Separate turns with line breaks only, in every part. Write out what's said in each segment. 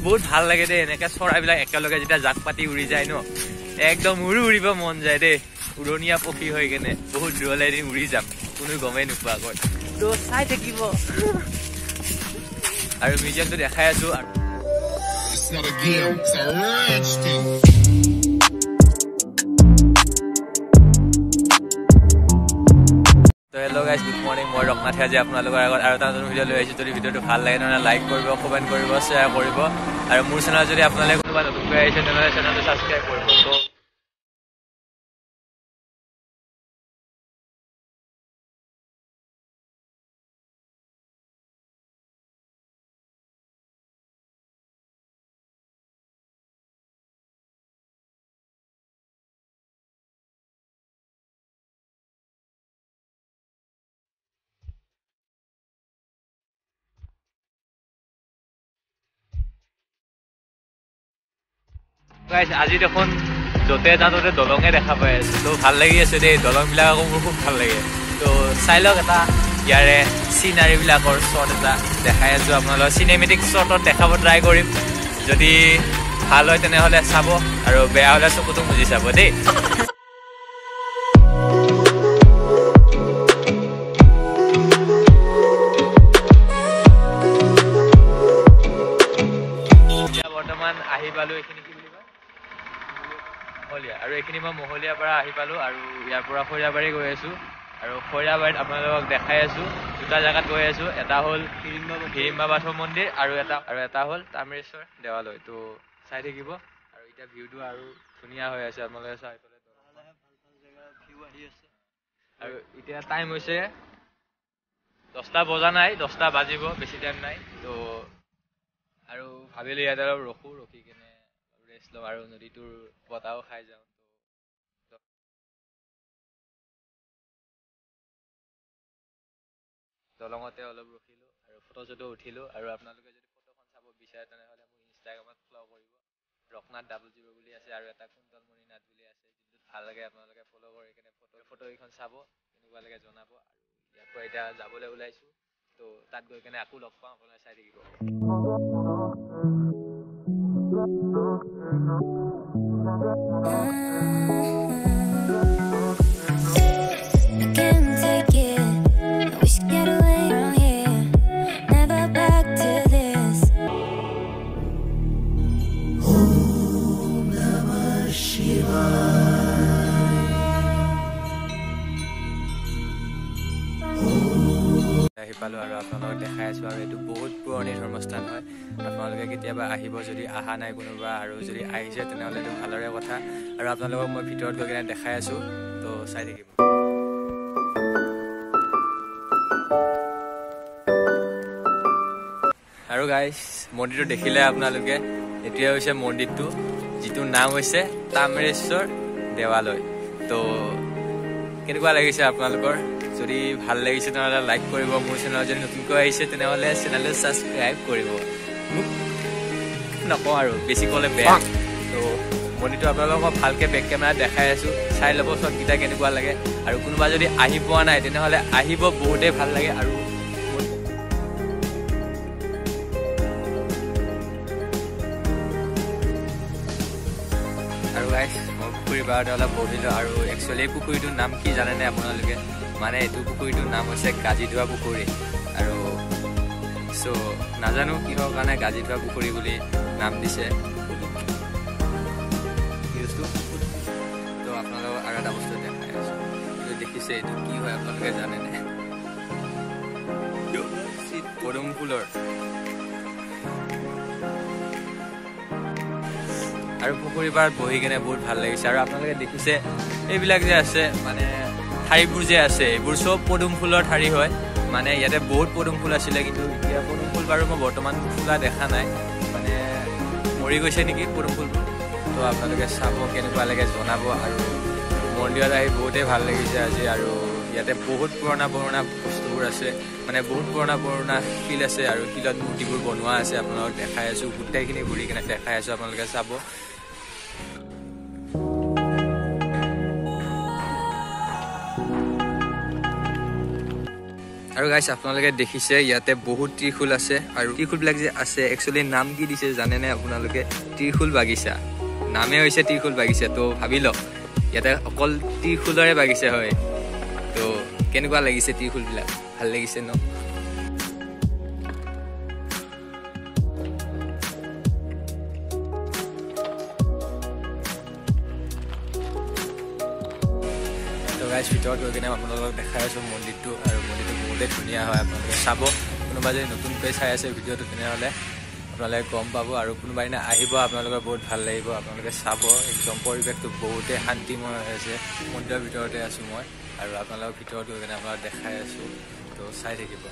বহুত ভাল লাগে দেই এনেকে চৰাইবিলাক একেলগে যেতিয়া জাক পাতি উৰি যায় ন একদম উৰিব মন যায় দেই উৰণীয়া পক্ষী হৈ কেনে বহুত দূৰলৈ এদিন উৰি যাম কোনো গমেই নোপোৱাকৈ তো চাই থাকিব আৰু মিউজিয়ামটো দেখাই আছো হেল্ল' গাইজ গুড মৰ্ণিং মই ৰকনাথে আজি আপোনালোকৰ আগত আৰু এটা নতুন ভিডিঅ' লৈ আহিছোঁ যদি ভিডিঅ'টো ভাল লাগে তেনেহ'লে লাইক কৰিব কমেণ্ট কৰিব শ্বেয়াৰ কৰিব আৰু মোৰ চেনেলত যদি আপোনালোকে কোনোবা নতুনকৈ আহিছে তেনেহ'লে চেনেলটো ছাবস্ক্ৰাইব কৰিব আজি দেখোন য'তে যাওঁ ত'তে দলঙে দেখা পাই আছো তো ভাল লাগি আছে দেই দলংবিলাক আকৌ মোৰ খুব ভাল লাগে তো চাই লওক এটা ইয়াৰে চিনাৰীবিলাকৰ শ্বট এটা দেখাই আছো আপোনালোকৰ চিনেমেটিক শ্বটত দেখাব ট্ৰাই কৰিম যদি ভাল হয় তেনেহ'লে চাব আৰু বেয়া হ'লে চকুটো মুজি চাব দেই বৰ্তমান আহি পালো এইখিনি কি বুলি কয় মহলীয়া আৰু এইখিনি মই মহলীয়াৰ পৰা আহি পালো আৰু ইয়াৰ পৰা খৈৰাবাৰী গৈ আছো আৰু খৈৰাবাৰীত আপোনালোকক দেখাই আছো দুটা জেগাত গৈ আছো এটা হ'ল হিৰিম্বা বাথৌ মন্দিৰ আৰু এটা হ'ল তামেশ্বৰ দেৱালয় তো চাই থাকিব আৰু এতিয়া ভিউটো আৰু ধুনীয়া হৈ আছে আপোনালোকে চাই পেলাই আৰু এতিয়া টাইম হৈছে 10টা বজা নাই 10টা বাজিব বেছি টাইম নাই তো আৰু ভাবিলো ইয়াতে অলপ ৰখি কেনে ৰেষ্ট লওঁ আৰু নদীটোৰ বতাহও খাই যাওঁ দলঙতে অলপ ৰখিলো আৰু ফটো চটো উঠিলো আৰু আপোনালোকে যদি ফটোখন চাব বিচাৰে তেনেহ'লে মোৰ ইনষ্টাগ্ৰামত ফ'ল' কৰিব ৰকনাথ 00 বুলি আছে আৰু এটা কুন্তলমণি নাথ বুলি আছে যোনটোত ভাল লাগে আপোনালোকে ফ'ল' কৰি কেনে ফটোকেইখন চাব কেনেকুৱা লাগে জনাব আৰু ইয়াৰ পৰা এতিয়া যাবলৈ ওলাইছো তো তাত গৈ কেনে আকৌ লগ পাওঁ আপোনালোকে চাই থাকিব আহি পালো আৰু আপোনালোকক দেখাই আছো আৰু এইটো বহুত পুৰণি ধৰ্মস্থান হয় আপোনালোকে কেতিয়াবা আহিব যদি অহা নাই কোনোবা আৰু যদি আহিছে তেনেহ'লে এইটো ভালৰে কথা আৰু আপোনালোকক মই ভিতৰত গৈ কিনে দেখাই আছো তো চাই থাকিব আৰু গাইজ মন্দিৰটো দেখিলে আপোনালোকে এইটোৱে হৈছে মন্দিৰটো যিটোৰ নাম হৈছে তামেশ্বৰ দেৱালয় তো কেনেকুৱা লাগিছে আপোনালোকৰ যদি ভাল লাগিছে তেনেহ'লে লাইক কৰিব মোৰ চেনেলত যদি নতুনকৈ আহিছে তেনেহ'লে চেনেলটো ছাবস্ক্ৰাইব কৰিব মোক নকওঁ আৰু বেছি ক'লে বেয়া তো মন্দিৰটো আপোনালোকক ভালকৈ বেক কেমেৰাত দেখাই আছোঁ চাই ল'ব শ্বটকেইটা কেনেকুৱা লাগে আৰু কোনোবা যদি আহি পোৱা নাই তেনেহ'লে আহিব বহুতেই ভাল লাগে আৰু গাইজ মই পুখুৰী পাৰতে অলপ বহিলোঁ আৰু একচুৱেলি এই পুখুৰীটোৰ নাম কি জানেনে আপোনালোকে মানে এইটো পুখুৰীটোৰ নাম হৈছে গাজিধোৱা পুখুৰী আৰু চ' নাজানো কিহৰ কাৰণে গাজিধোৱা পুখুৰী বুলি নাম দিছে তো আপোনালোকক আৰু এটা বস্তু দেখাই আছোঁ দেখিছে এইটো কি হয় আপোনালোকে জানেনে পদুম ফুলৰ আৰু পুখুৰী পাৰত বহি কেনে বহুত ভাল লাগিছে আৰু আপোনালোকে দেখিছে এইবিলাক যে আছে মানে ঠাৰিবোৰ যে আছে এইবোৰ চব পদুম ফুলৰ ঠাৰি হয় মানে ইয়াতে বহুত পদুম ফুল আছিলে কিন্তু এতিয়া পদুম ফুল বাৰু মই বৰ্তমান ফুলা দেখা নাই মানে মৰি গৈছে নেকি পদুম ফুলবোৰ তো আপোনালোকে চাব কেনেকুৱা লাগে জনাব আৰু মন্দিৰত আহি বহুতেই ভাল লাগিছে আজি আৰু ইয়াতে বহুত পুৰণা বস্তুবোৰ আছে মানে বহুত পুৰণা শিল আছে আৰু শিলত মূৰ্তিবোৰ বনোৱা আছে আপোনালোকক দেখাই আছোঁ গোটেইখিনি ঘূৰি কেনে দেখাই আছোঁ আপোনালোকে চাব আৰু গাইছ আপোনালোকে দেখিছে ইয়াতে বহুত ত্ৰিশূল আছে আৰু ত্ৰিশূলবিলাক যে আছে একচুৱেলি নাম কি দিছে জানেনে আপোনালোকে ত্ৰিশূল বাগিচা নামে হৈছে ত্ৰিশূল বাগিচা তো ভাবি লওক ইয়াতে অকল ত্ৰিশূলৰে বাগিচা হয় তো কেনেকুৱা লাগিছে ত্ৰিশূলবিলাক ভাল লাগিছে ন ভিতৰত গৈ কিনে আপোনালোকক দেখাই আছোঁ মন্দিৰটো আৰু মন্দিৰটো বহুতেই ধুনীয়া হয় আপোনালোকে চাব কোনোবা যদি নতুনকৈ চাই আছে ভিডিঅ'টো তেনেহ'লে আপোনালোকে গম পাব আৰু কোনোবা দিনা আহিব আপোনালোকৰ বহুত ভাল লাগিব আপোনালোকে চাব একদম পৰিৱেশটো বহুতেই শান্তিময় হৈ আছে মন্দিৰৰ ভিতৰতে আছোঁ মই আৰু আপোনালোকৰ ভিতৰত গৈ কিনে আপোনালোকক দেখাই আছোঁ তো চাই থাকিব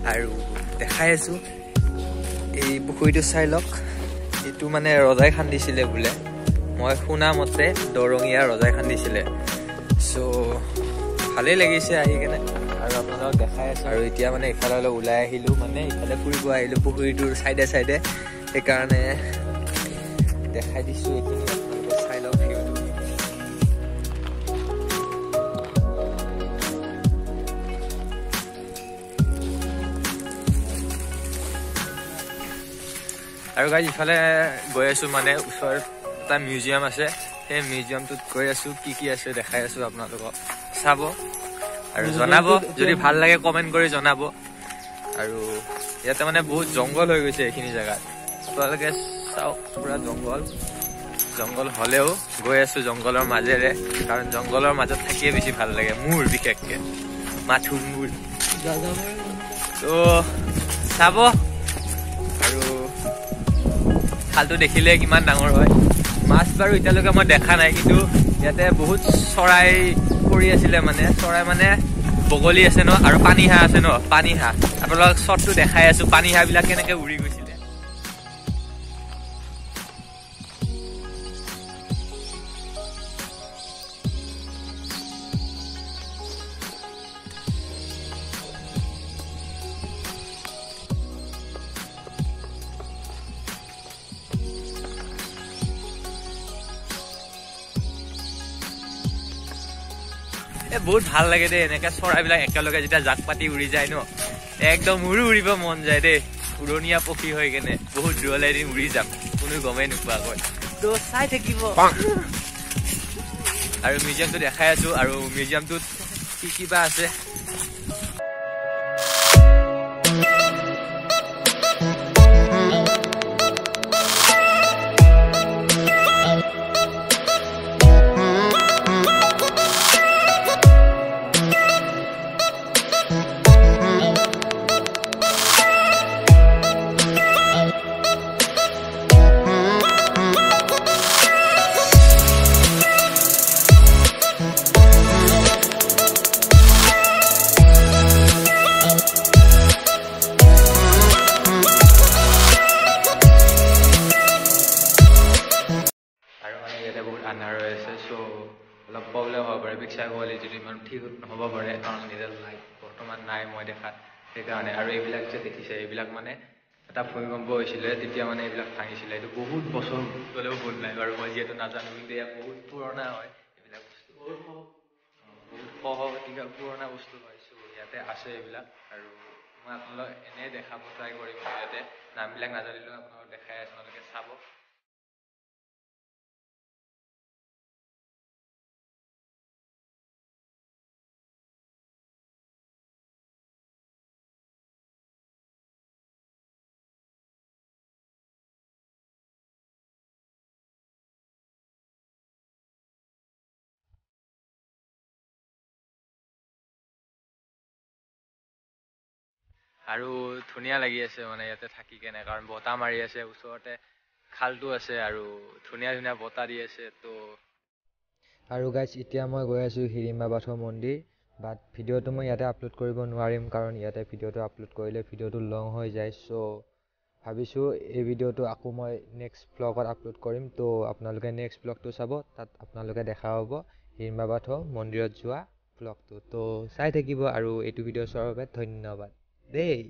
আৰু দেখাই আছোঁ এই পুখুৰীটো চাই লওক এইটো মানে ৰজাই খান্দিছিলে বোলে মই শুনা মতে দৰঙীয়া ৰজাই খান্দিছিলে চ' ভালেই লাগিছে আহি কেনে আৰু আপোনালোকক দেখাই আছোঁ আৰু এতিয়া মানে ইফালে ওলাই আহিলোঁ মানে ইফালে ফুৰিব আহিলোঁ পুখুৰীটোৰ চাইডে চাইডে সেইকাৰণে দেখাই দিছোঁ এইখিনি আপোনালোকে চাই লওক ভিউটো আৰু গাইজ ইফালে গৈ আছোঁ মানে ওচৰত এটা মিউজিয়াম আছে সেই মিউজিয়ামটোত গৈ আছোঁ কি আছে দেখাই আছোঁ আপোনালোকক চাব আৰু জনাব যদি ভাল লাগে কমেণ্ট কৰি জনাব আৰু ইয়াতে মানে বহুত জংঘল হৈ গৈছে এইখিনি জেগাত আপোনালোকে চাওক পুৰা জংঘল হ'লেও গৈ আছোঁ জংঘলৰ মাজেৰে কাৰণ জংঘলৰ মাজত থাকিয়ে বেছি ভাল লাগে মোৰ বিশেষকৈ মাথো মোৰ তো চাব আৰু খালটো দেখিলে কিমান ডাঙৰ হয় মাছ বাৰু এতিয়ালৈকে মই দেখা নাই কিন্তু ইয়াতে বহুত চৰাই পৰি আছিলে মানে চৰাই মানে বগলী আছে ন আৰু পানী হাঁহ আছে ন পানী হাঁহ আপোনালোকক শ্বটটো দেখাই আছোঁ পানী হাঁহবিলাক কেনেকৈ উৰি গৈছিলে বহুত ভাল লাগে দেই এনেকৈ চৰাইবিলাক একেলগে যেতিয়া জাক পাতি উৰি যায় ন একদম উৰিব মন যায় দেই উৰণীয়া পক্ষী হৈ কেনে বহুত দূৰলৈ এদিন উৰি যাম কোনো গমেই নোপোৱাকৈ তো চাই থাকিব আৰু মিউজিয়ামটো দেখাই আছোঁ আৰু মিউজিয়ামটোত কি কিবা আছে অলপ প্ৰব্লেম হ'ব পাৰে পিকচাৰ কোৱালিটিটো ইমান ঠিক নহ'ব পাৰে কাৰণ নিজৰ লাইট বৰ্তমান নাই মই দেখাত সেইকাৰণে আৰু এইবিলাক যে দেখিছে এইবিলাক মানে এটা ভূমিকম্প হৈছিলে তেতিয়া মানে এইবিলাক ভাঙিছিলে এইটো বহুত বছৰ গ'লেও ভুল নাই বাৰু মই যিহেতু নাজানো কিন্তু এয়া বহুত পুৰণা হয় এইবিলাক বস্তু বহুত শতিকা পুৰণা বস্তু পাইছোঁ ইয়াতে আছে এইবিলাক আৰু মই আপোনালোক এনেই দেখাব ট্ৰাই কৰিম ইয়াতে নামবিলাক নাজানিলেও আপোনালোক দেখাই আপোনালোকে চাব আৰু ধুনীয়া লাগি আছে মানে ইয়াতে থাকি কেনে কাৰণ বতাহ মাৰি আছে ওচৰতে খালটো আছে আৰু ধুনীয়া ধুনীয়া বতাহ দি আছে তো আৰু গাইজ এতিয়া মই গৈ আছোঁ হিড়িম্বা বাথৌ মন্দিৰ
বাট ভিডিঅ'টো মই ইয়াতে আপলোড কৰিব নোৱাৰিম কাৰণ ইয়াতে ভিডিঅ'টো আপলোড কৰিলে ভিডিঅ'টো লং হৈ যায় চ' ভাবিছোঁ এই ভিডিঅ'টো আকৌ মই নেক্সট ব্লগত আপলোড কৰিম তো আপোনালোকে নেক্সট ব্লগটো চাব তাত আপোনালোকে দেখা পাব হিড়িম্বা বাথৌ মন্দিৰত যোৱা ব্লগটো তো চাই থাকিব আৰু এইটো ভিডিঅ' চোৱাৰ বাবে ধন্যবাদ দেই